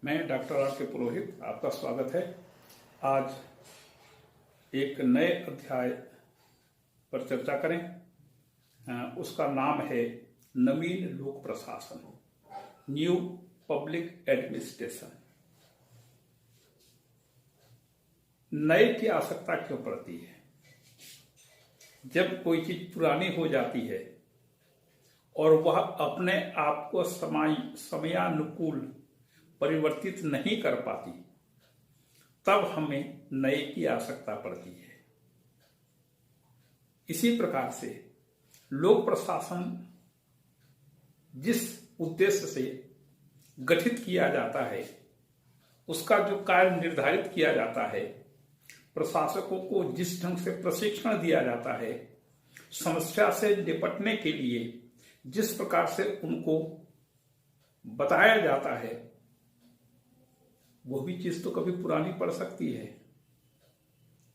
मैं doctor R के पुरोहित, आपका स्वागत है। आज एक नए अध्याय पर चर्चा करें। उसका नाम है नवीन लोक प्रशासन, न्यू पब्लिक एडमिनिस्ट्रेशन। नए की आवश्यकता क्यों पड़ती है? जब कोई चीज पुरानी हो जाती है और वह अपने आप को समयानुकूल परिवर्तित नहीं कर पाती, तब हमें नए की आवश्यकता पड़ती है। इसी प्रकार से लोक प्रशासन जिस उद्देश्य से गठित किया जाता है, उसका जो कार्य निर्धारित किया जाता है, प्रशासकों को जिस ढंग से प्रशिक्षण दिया जाता है, समस्या से निपटने के लिए जिस प्रकार से उनको बताया जाता है, वो भी चीज तो कभी पुरानी पड़ सकती है।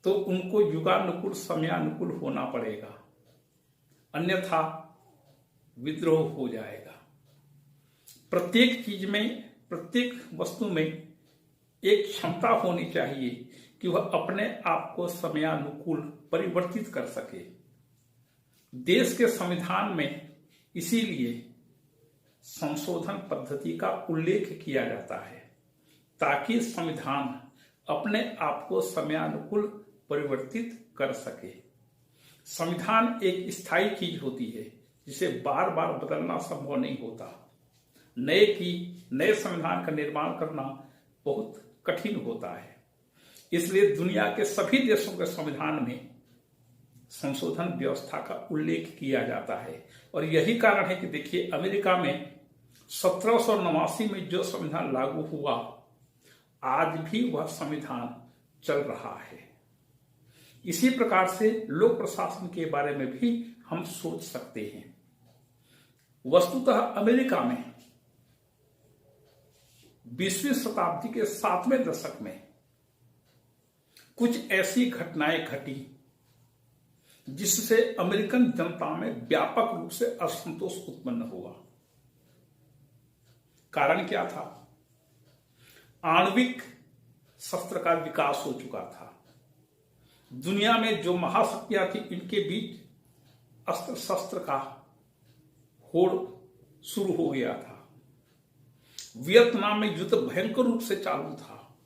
तो उनको युगानुकूल समयानुकूल होना पड़ेगा, अन्यथा विद्रोह हो जाएगा। प्रत्येक चीज में, प्रत्येक वस्तु में एक क्षमता होनी चाहिए कि वह अपने आप को समयानुकूल परिवर्तित कर सके। देश के संविधान में इसीलिए संशोधन पद्धति का उल्लेख किया जाता है, ताकि संविधान अपने आप को समयानुकूल परिवर्तित कर सके। संविधान एक स्थायी चीज होती है जिसे बार बार बदलना संभव नहीं होता। नए संविधान का निर्माण करना बहुत कठिन होता है। इसलिए दुनिया के सभी देशों के संविधान में संशोधन व्यवस्था का उल्लेख किया जाता है। और यही कारण है कि देखिए, अमेरिका में 1789 में जो संविधान लागू हुआ, आज भी वह संविधान चल रहा है। इसी प्रकार से लोक प्रशासन के बारे में भी हम सोच सकते हैं। वस्तुतः अमेरिका में 20वीं शताब्दी के 7वें दशक में कुछ ऐसी घटनाएं घटी जिससे अमेरिकन जनता में व्यापक रूप से असंतोष उत्पन्न हुआ। कारण क्या था? आणविक शस्त्र का विकास हो चुका था। दुनिया में जो महाशक्तियां थी, इनके बीच अस्त्र शस्त्र का होड़ शुरू हो गया था। वियतनाम में युद्ध भयंकर रूप से चालू था।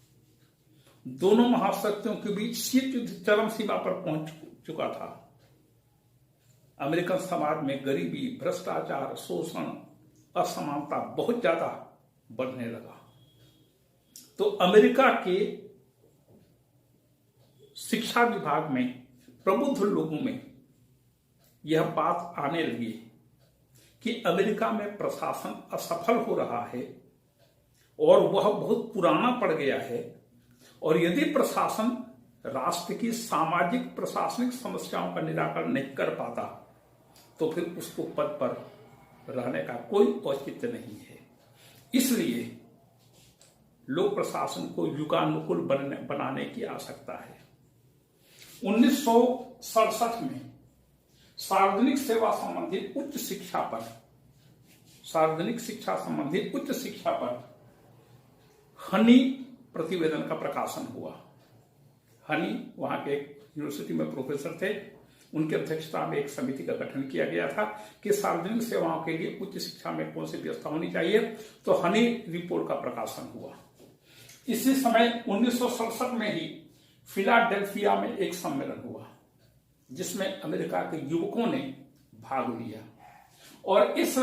दोनों महाशक्तियों के बीच शीत युद्ध चरम सीमा पर पहुंच चुका था। अमेरिकन समाज में गरीबी, भ्रष्टाचार, शोषण, असमानता बहुत ज्यादा बढ़ने लगा। तो अमेरिका के शिक्षा विभाग में प्रबुद्ध लोगों में यह बात आने लगी कि अमेरिका में प्रशासन असफल हो रहा है और वह बहुत पुराना पड़ गया है, और यदि प्रशासन राष्ट्र की सामाजिक प्रशासनिक समस्याओं का निराकरण नहीं कर पाता, तो फिर उसको पद पर रहने का कोई औचित्य नहीं है। इसलिए लोक प्रशासन को युगानुकूल बनाने की आवश्यकता है। 1967 में सार्वजनिक सेवा संबंधी उच्च शिक्षा पर हनी प्रतिवेदन का प्रकाशन हुआ। हनी वहां के यूनिवर्सिटी में प्रोफेसर थे। उनकी अध्यक्षता में एक समिति का गठन किया गया था कि सार्वजनिक सेवाओं के लिए उच्च शिक्षा में कौन सी व्यवस्था होनी चाहिए। तो हनी रिपोर्ट का प्रकाशन हुआ। इसी समय 1967 में ही फिलाडेल्फिया में एक सम्मेलन हुआ, जिसमें अमेरिका के युवकों ने भाग लिया। और इस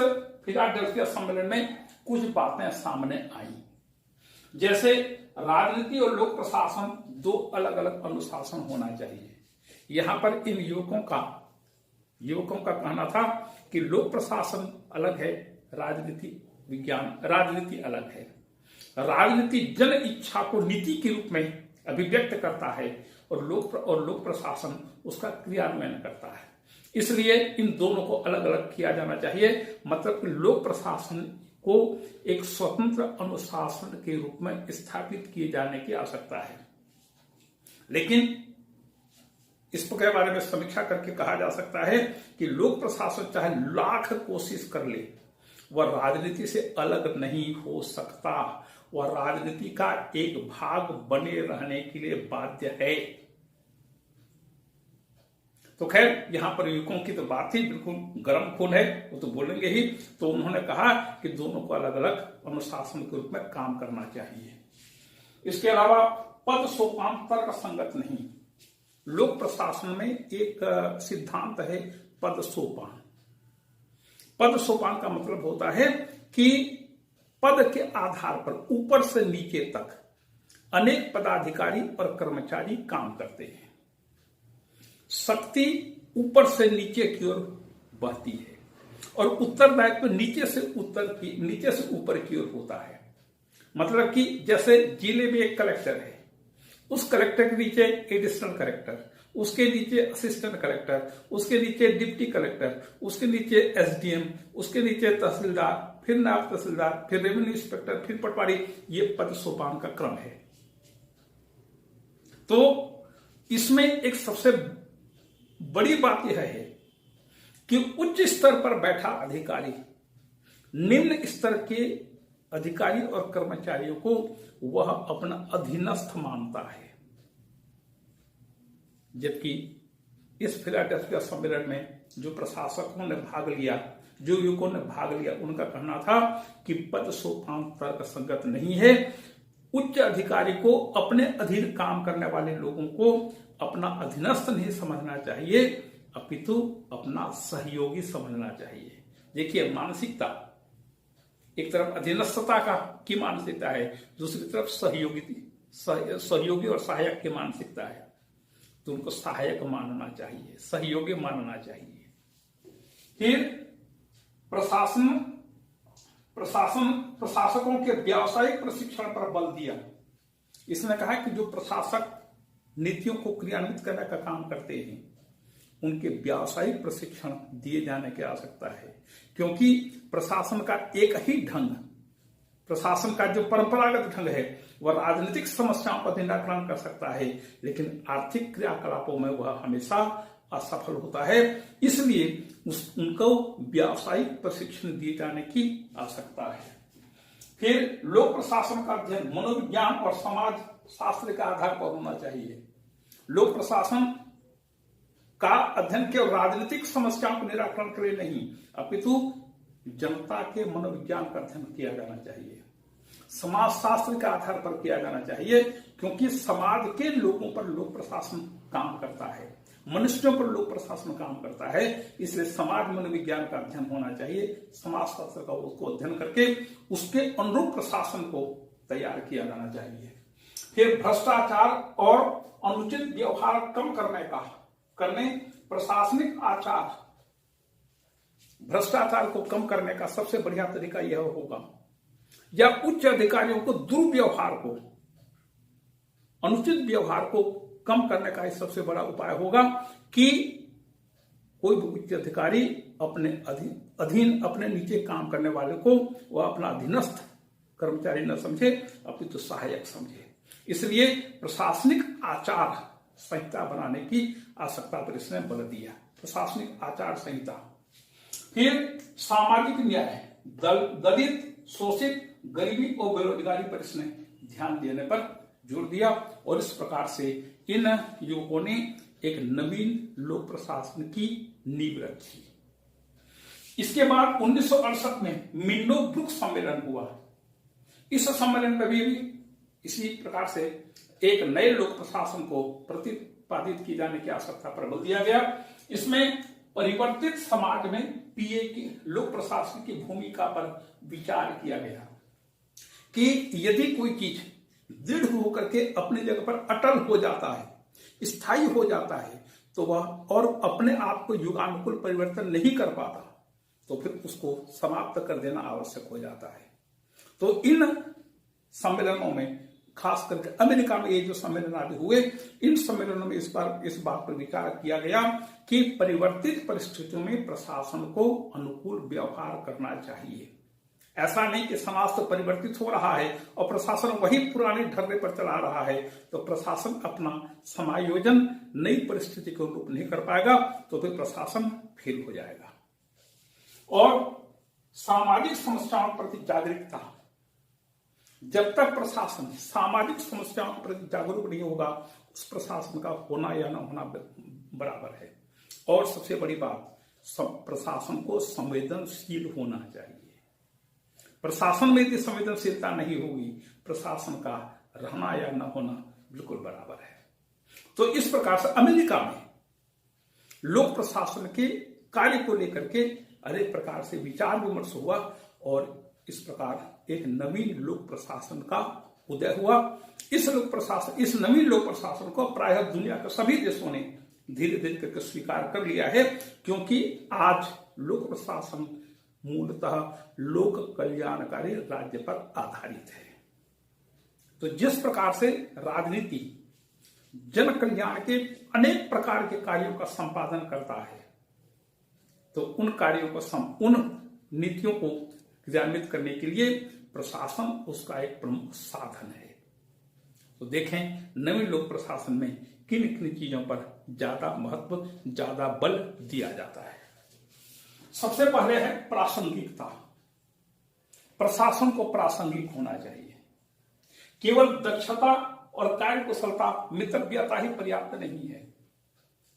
फिलाडेल्फिया सम्मेलन में कुछ बातें सामने आई, जैसे राजनीति और लोक प्रशासन दो अलग अलग अनुशासन होना चाहिए। यहां पर इन युवकों का कहना था कि लोक प्रशासन अलग है, राजनीति अलग है। राजनीति जन इच्छा को नीति के रूप में अभिव्यक्त करता है और लोक प्रशासन उसका क्रियान्वयन करता है। इसलिए इन दोनों को अलग अलग किया जाना चाहिए। मतलब कि लोक प्रशासन को एक स्वतंत्र अनुशासन के रूप में स्थापित किए जाने की आवश्यकता है। लेकिन इसके बारे में समीक्षा करके कहा जा सकता है कि लोक प्रशासन चाहे लाख कोशिश कर ले, वह राजनीति से अलग नहीं हो सकता, वह राजनीति का एक भाग बने रहने के लिए बाध्य है। तो खैर, यहां पर युवकों की तो बात ही बिल्कुल गर्म खून है, वो तो बोलेंगे ही। तो उन्होंने कहा कि दोनों को अलग अलग अनुशासन के रूप में काम करना चाहिए। इसके अलावा पद सोपान तर्क संगत नहीं। लोक प्रशासन में एक सिद्धांत है पद सोपान। पद सोपान का मतलब होता है कि पद के आधार पर ऊपर से नीचे तक अनेक पदाधिकारी और कर्मचारी काम करते हैं। शक्ति ऊपर से नीचे की ओर बहती है और उत्तरदायित्व नीचे से ऊपर की ओर होता है। मतलब कि जैसे जिले में एक कलेक्टर है, उस कलेक्टर के नीचे एडिशनल कलेक्टर, उसके नीचे असिस्टेंट कलेक्टर, उसके नीचे डिप्टी कलेक्टर, उसके नीचे एसडीएम, उसके नीचे तहसीलदार, फिर नायब तहसीलदार, फिर रेवेन्यू इंस्पेक्टर, फिर पटवारी। ये पद सोपान का क्रम है। तो इसमें एक सबसे बड़ी बात यह है कि उच्च स्तर पर बैठा अधिकारी निम्न स्तर के अधिकारी और कर्मचारियों को वह अपना अधीनस्थ मानता है। जबकि इस फिलाडेल्फिया सम्मेलन में जो प्रशासकों ने भाग लिया, जो युवकों ने भाग लिया, उनका कहना था कि पद सोपान तर्क संगत नहीं है। उच्च अधिकारी को अपने अधीन काम करने वाले लोगों को अपना अधीनस्थ नहीं समझना चाहिए, अपितु अपना सहयोगी समझना चाहिए। देखिए, मानसिकता एक तरफ अधीनस्थता की मानसिकता है, दूसरी तरफ सहयोगी और सहायक की मानसिकता है। तो उनको सहायक मानना चाहिए, सहयोगी मानना चाहिए। फिर प्रशासकों के व्यावसायिक प्रशिक्षण पर बल दिया। इसने कहा कि जो प्रशासक नीतियों को क्रियान्वित करने का काम करते हैं, उनके व्यावसायिक प्रशिक्षण दिए जाने की आवश्यकता है। क्योंकि प्रशासन का एक ही ढंग, प्रशासन का जो परंपरागत ढंग है, वह राजनीतिक समस्याओं का निराकरण कर सकता है, लेकिन आर्थिक क्रियाकलापों में वह हमेशा असफल होता है। इसलिए उनको व्यावसायिक प्रशिक्षण दिए जाने की आवश्यकता है। फिर लोक प्रशासन का अध्ययन मनोविज्ञान और समाज शास्त्र के आधार पर होना चाहिए। लोक प्रशासन का अध्ययन केवल राजनीतिक समस्याओं के निराकरण के लिए नहीं, अपितु जनता के मनोविज्ञान का अध्ययन किया जाना चाहिए। समाज शास्त्र के आधार पर किया जाना चाहिए, क्योंकि समाज के लोगों पर लोक प्रशासन काम करता है, मनुष्यों पर लोक प्रशासन काम करता है। इसलिए समाज मनोविज्ञान का अध्ययन होना चाहिए। समाज शास्त्र का उसको अध्ययन करके उसके अनुरूप प्रशासन को तैयार किया जाना चाहिए। फिर भ्रष्टाचार और अनुचित व्यवहार कम करने प्रशासनिक आचार, भ्रष्टाचार को कम करने का सबसे बढ़िया तरीका यह होगा, या उच्च अधिकारियों को दुर्व्यवहार को, अनुचित व्यवहार को कम करने का सबसे बड़ा उपाय होगा कि कोई भी उच्च अधिकारी अपने अधीन अपने नीचे काम करने वाले को वह अपना अधीनस्थ कर्मचारी न समझे, अपितु सहायक समझे। इसलिए प्रशासनिक आचार संहिता बनाने की आवश्यकता पर इसने बल दिया। प्रशासनिक आचार संहिता। फिर सामाजिक न्याय, दलित, शोषित, गरीबी और बेरोजगारी पर इसने ध्यान देने पर जोर दिया, और इस प्रकार से इन युवकों ने एक नवीन लोक प्रशासन की नींव रखी। इसके बाद 1968 में मिन्नो-ब्रुक सम्मेलन हुआ। इस सम्मेलन में भी इसी प्रकार से एक नए लोक प्रशासन को प्रतिपादित की जाने की आवश्यकता पर बल दिया गया। इसमें परिवर्तित समाज में पीए की लोक प्रशासन की भूमिका पर विचार किया गया कि यदि कोई चीज दृढ़ होकर के अपनी जगह पर अटल हो जाता है, स्थायी हो जाता है, तो वह और अपने आप को युगानुकूल परिवर्तन नहीं कर पाता, तो फिर उसको समाप्त कर देना आवश्यक हो जाता है। तो इन सम्मेलनों में, खास करके अमेरिका में ये जो सम्मेलन आदि हुए, इन सम्मेलनों में इस बात पर विचार किया गया कि परिवर्तित परिस्थितियों में प्रशासन को अनुकूल व्यवहार करना चाहिए। ऐसा नहीं कि समाज तो परिवर्तित हो रहा है और प्रशासन वही पुराने ढर्रे पर चला रहा है, तो प्रशासन अपना समायोजन नई परिस्थिति को अनुरूप नहीं कर पाएगा, तो फिर प्रशासन फेल हो जाएगा। और सामाजिक समस्याओं के प्रति जागरूकता, जब तक प्रशासन सामाजिक समस्याओं के प्रति जागरूक नहीं होगा उस प्रशासन का होना या न होना बराबर है। और सबसे बड़ी बात, प्रशासन को संवेदनशील होना चाहिए। प्रशासन में यदि संवेदनशीलता नहीं होगी, प्रशासन का रहना या न होना बिल्कुल बराबर है। तो इस प्रकार से अमेरिका में लोक प्रशासन के कार्य को लेकर के अनेक प्रकार से विचार विमर्श हुआ और इस प्रकार एक नवीन लोक प्रशासन का उदय हुआ। इस नवीन लोक प्रशासन को प्रायः दुनिया के सभी देशों ने धीरे धीरे करके स्वीकार कर लिया है, क्योंकि आज लोक प्रशासन मूलतः लोक कल्याणकारी राज्य पर आधारित है। तो जिस प्रकार से राजनीति जन कल्याण के अनेक प्रकार के कार्यों का संपादन करता है, तो उन कार्यों को उन नीतियों को क्रियान्वित करने के लिए प्रशासन उसका एक प्रमुख साधन है। तो देखें नवीन लोक प्रशासन में किन किन चीजों पर ज्यादा महत्व, ज्यादा बल दिया जाता है। सबसे पहले है प्रासंगिकता। प्रशासन को प्रासंगिक होना चाहिए। केवल दक्षता और कार्य कुशलता, मितव्यता ही पर्याप्त नहीं है।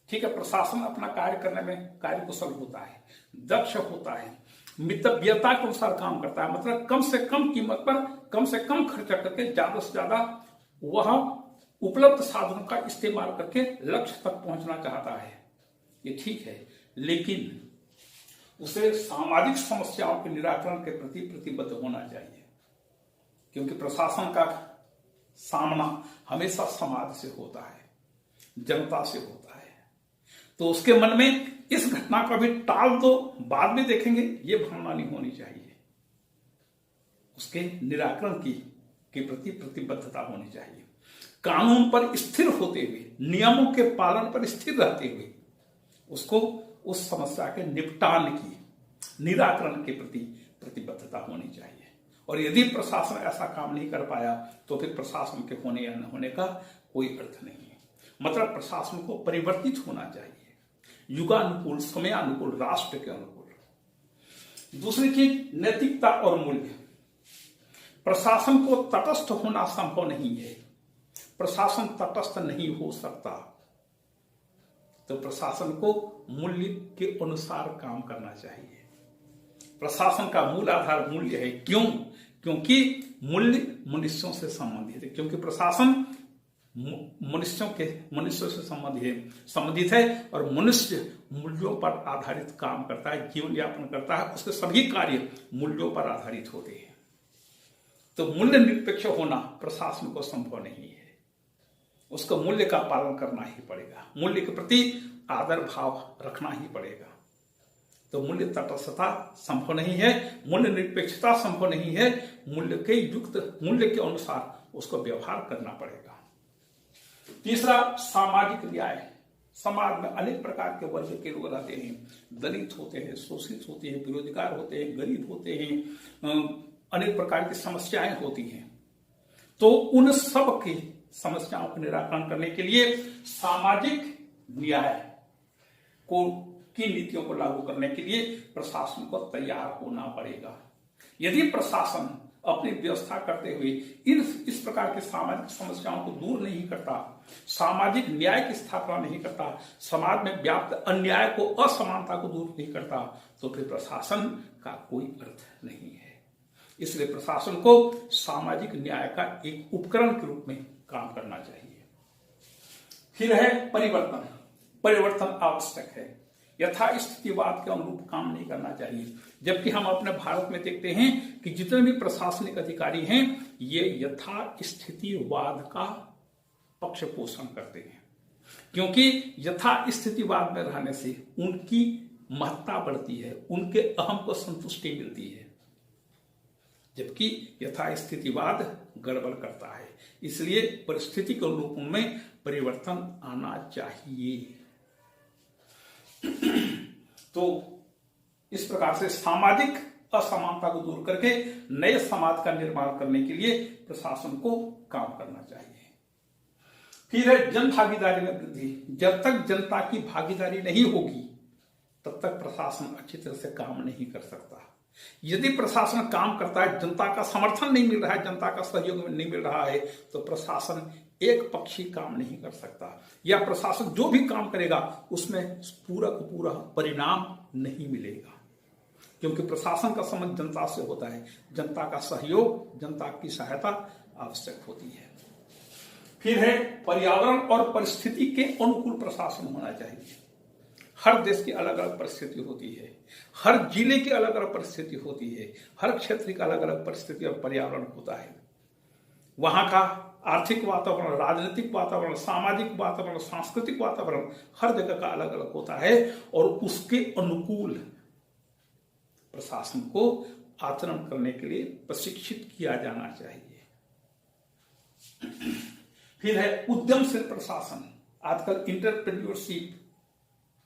ठीक है, प्रशासन अपना कार्य करने में कार्य कुशल होता है, दक्ष होता है, मितव्यता के अनुसार काम करता है, मतलब कम से कम कीमत पर कम से कम खर्चा करके ज्यादा से ज्यादा वह उपलब्ध साधनों का इस्तेमाल करके लक्ष्य तक पहुंचना चाहता है। ये ठीक है, लेकिन उसे सामाजिक समस्याओं के निराकरण के प्रति प्रतिबद्ध होना चाहिए, क्योंकि प्रशासन का सामना हमेशा समाज से होता है, जनता से होता है। तो उसके मन में इस घटना का भी टाल दो, बाद में देखेंगे, ये भावना नहीं होनी चाहिए। उसके निराकरण के प्रति प्रतिबद्धता होनी चाहिए। कानून पर स्थिर होते हुए, नियमों के पालन पर स्थिर रहते हुए उसको उस समस्या के निपटान की, निराकरण के प्रति प्रतिबद्धता होनी चाहिए। और यदि प्रशासन ऐसा काम नहीं कर पाया तो फिर प्रशासन के होने या न होने का कोई अर्थ नहीं है। मतलब प्रशासन को परिवर्तित होना चाहिए, युगानुकूल, समयानुकूल, राष्ट्र के अनुकूल। दूसरी चीज नैतिकता और मूल्य। प्रशासन को तटस्थ होना संभव नहीं है। प्रशासन तटस्थ नहीं हो सकता। तो प्रशासन को मूल्य के अनुसार काम करना चाहिए। प्रशासन का मूल आधार मूल्य है। क्यों? क्योंकि मूल्य मनुष्यों से संबंधित है, क्योंकि प्रशासन मनुष्यों से संबंधित है और मनुष्य मूल्यों पर आधारित काम करता है, जीवन यापन करता है, उसके सभी कार्य मूल्यों पर आधारित होते हैं। तो मूल्य निरपेक्ष होना प्रशासन को संभव नहीं है। उसको मूल्य का पालन करना ही पड़ेगा, मूल्य के प्रति आदर भाव रखना ही पड़ेगा। तो मूल्य तटस्थता संभव नहीं है, मूल्य निरपेक्षता संभव नहीं है। मूल्य के अनुसार उसको व्यवहार करना पड़ेगा। तीसरा सामाजिक न्याय। समाज में अनेक प्रकार के वर्ग के लोग रहते हैं, दलित होते हैं, शोषित होते हैं, बेरोजगार होते हैं, गरीब होते हैं, अनेक प्रकार की समस्याएं होती हैं। तो उन सब की समस्याओं का निराकरण करने के लिए सामाजिक न्याय की नीतियों को लागू करने के लिए प्रशासन को तैयार होना पड़ेगा। यदि प्रशासन अपनी व्यवस्था करते हुए इस प्रकार की सामाजिक समस्याओं को दूर नहीं करता, सामाजिक न्याय की स्थापना नहीं करता, समाज में व्याप्त अन्याय को, असमानता को दूर नहीं करता, तो फिर प्रशासन का कोई अर्थ नहीं है। इसलिए प्रशासन को सामाजिक न्याय का एक उपकरण के रूप में काम करना चाहिए। फिर है परिवर्तन। परिवर्तन आवश्यक है। यथास्थितिवाद के अनुरूप काम नहीं करना चाहिए। जबकि हम अपने भारत में देखते हैं कि जितने भी प्रशासनिक अधिकारी हैं, ये यथास्थितिवाद का पक्ष पोषण करते हैं, क्योंकि यथास्थितिवाद में रहने से उनकी महत्ता बढ़ती है, उनके अहम को संतुष्टि मिलती है, जबकि यथास्थितिवाद गड़बड़ करता है। इसलिए परिस्थिति के अनुरूप में परिवर्तन आना चाहिए। तो इस प्रकार से सामाजिक असमानता को दूर करके नए समाज का निर्माण करने के लिए प्रशासन को काम करना चाहिए। फिर है जन भागीदारी में वृद्धि। जब तक जनता की भागीदारी नहीं होगी तब तक प्रशासन अच्छी तरह से काम नहीं कर सकता। यदि प्रशासन काम करता है, जनता का समर्थन नहीं मिल रहा है, जनता का सहयोग नहीं मिल रहा है, तो प्रशासन एक पक्षी काम नहीं कर सकता, या प्रशासन जो भी काम करेगा उसमें पूरा का पूरा परिणाम नहीं मिलेगा, क्योंकि प्रशासन का संबंध जनता से होता है। जनता का सहयोग, जनता की सहायता आवश्यक होती है। फिर है पर्यावरण और परिस्थिति के अनुकूल प्रशासन होना चाहिए। हर देश की अलग अलग परिस्थिति होती है, हर जिले की अलग अलग परिस्थिति होती है, हर क्षेत्र की अलग अलग परिस्थिति और पर्यावरण होता है। वहां का आर्थिक वातावरण, राजनीतिक वातावरण, सामाजिक वातावरण, सांस्कृतिक वातावरण हर जगह का अलग अलग होता है, और उसके अनुकूल प्रशासन को आचरण करने के लिए प्रशिक्षित किया जाना चाहिए। फिर है उद्यमशील प्रशासन। आजकल इंटरप्रेन्योरशिप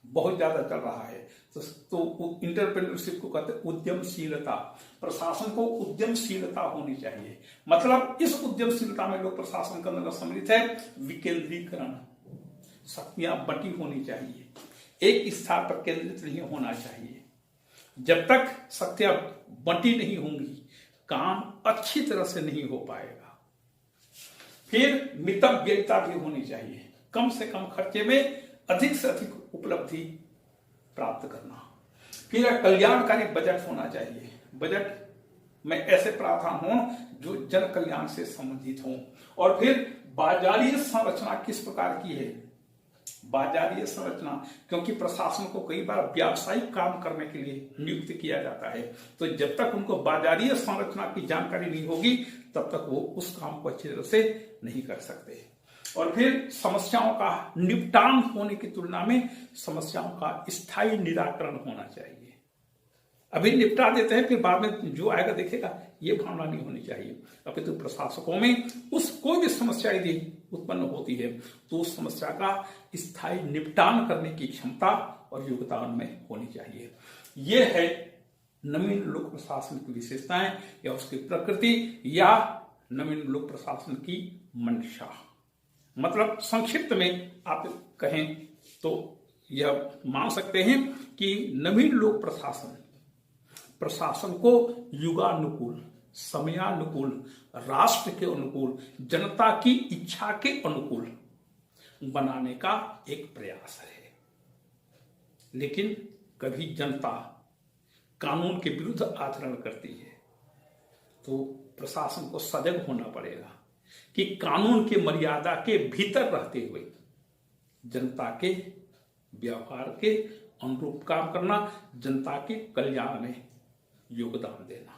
बहुत ज्यादा चल रहा है, तो इंटरप्रेन्योरशिप को कहते हैं उद्यमशीलता। प्रशासन को उद्यमशीलता होनी चाहिए। मतलब इस उद्यमशीलता में लोग प्रशासन के अंदर सम्मिलित है। विकेंद्रीकरण, शक्तियां बंटी होनी चाहिए, एक स्थान पर केंद्रित नहीं होना चाहिए। जब तक शक्तियां बंटी नहीं होंगी, काम अच्छी तरह से नहीं हो पाएगा। फिर मितव्ययिता भी होनी चाहिए, कम से कम खर्चे में अधिक से अधिक उपलब्धि प्राप्त करना। फिर कल्याणकारी बजट होना चाहिए। बजट में ऐसे प्रावधान हों जो जन कल्याण से संबंधित हों। और फिर बाजारीय संरचना किस प्रकार की है? बाजारीय संरचना, क्योंकि प्रशासन को कई बार व्यावसायिक काम करने के लिए नियुक्त किया जाता है, तो जब तक उनको बाजारीय संरचना की जानकारी नहीं होगी तब तक वो उस काम को अच्छी तरह से नहीं कर सकते। और फिर समस्याओं का निपटान होने की तुलना में समस्याओं का स्थायी निराकरण होना चाहिए। अभी निपटा देते हैं, फिर बाद में जो आएगा देखेगा, ये भावना नहीं होनी चाहिए। अपितु प्रशासकों में उस कोई भी समस्या यदि उत्पन्न होती है तो उस समस्या का स्थायी निपटान करने की क्षमता और योग्यता उनमें होनी चाहिए। ये है नवीन लोक प्रशासन की विशेषताएं, या उसकी प्रकृति, या नवीन लोक प्रशासन की मंशा। मतलब संक्षिप्त में आप कहें तो यह मान सकते हैं कि नवीन लोक प्रशासन को युगानुकूल, समयानुकूल, राष्ट्र के अनुकूल, जनता की इच्छा के अनुकूल बनाने का एक प्रयास है। लेकिन कभी जनता कानून के विरुद्ध आचरण करती है तो प्रशासन को सजग होना पड़ेगा कि कानून की मर्यादा के भीतर रहते हुए जनता के व्यवहार के अनुरूप काम करना, जनता के कल्याण में योगदान देना।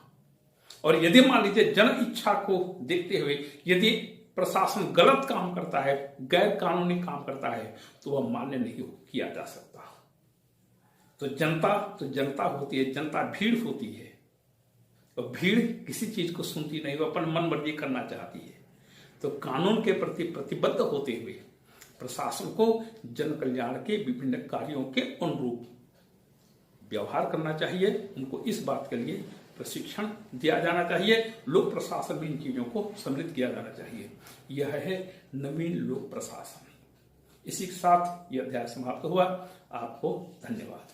और यदि मान लीजिए जन इच्छा को देखते हुए यदि प्रशासन गलत काम करता है, गैर कानूनी काम करता है, तो वह मान्य नहीं किया जा सकता। तो जनता होती है, जनता भीड़ होती है, और भीड़ किसी चीज को सुनती नहीं, वो अपन मन मर्जी करना चाहती है। तो कानून के प्रति प्रतिबद्ध होते हुए प्रशासन को जन कल्याण के विभिन्न कार्यों के अनुरूप व्यवहार करना चाहिए। उनको इस बात के लिए प्रशिक्षण दिया जाना चाहिए। लोक प्रशासन में इन चीजों को सम्मिलित किया जाना चाहिए। यह है नवीन लोक प्रशासन। इसी के साथ यह अध्याय समाप्त हुआ। आपको धन्यवाद।